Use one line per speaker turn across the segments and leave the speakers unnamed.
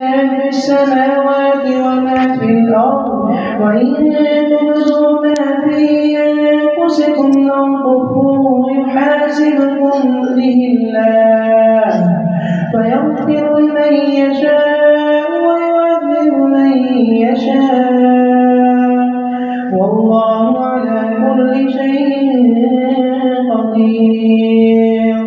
في السماوات وما في الأرض وإن تبدوا ما في أنفسكم أو تخفوه يحاسبكم به الله فيغفر لمن يشاء ويعذب من يشاء والله على كل شيء قدير.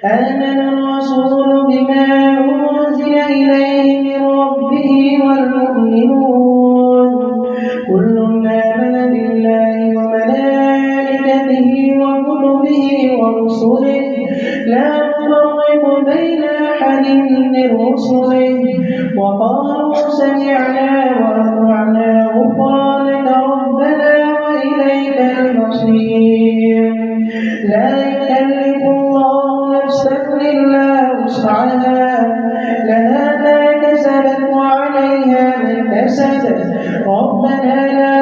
آمن الرسول بما أنزل إليه من ربه والمؤمنون كل آمن بالله وملائكته وكتبه ورسله لا نفرق بين أحد من رسله وقالوا سمعنا وأطعنا غفرانك ربنا وإليك المصير. لا يكلف الله نفسا إلا وسعها لها ما كسبت وعليها ما اكتسبت ربنا لا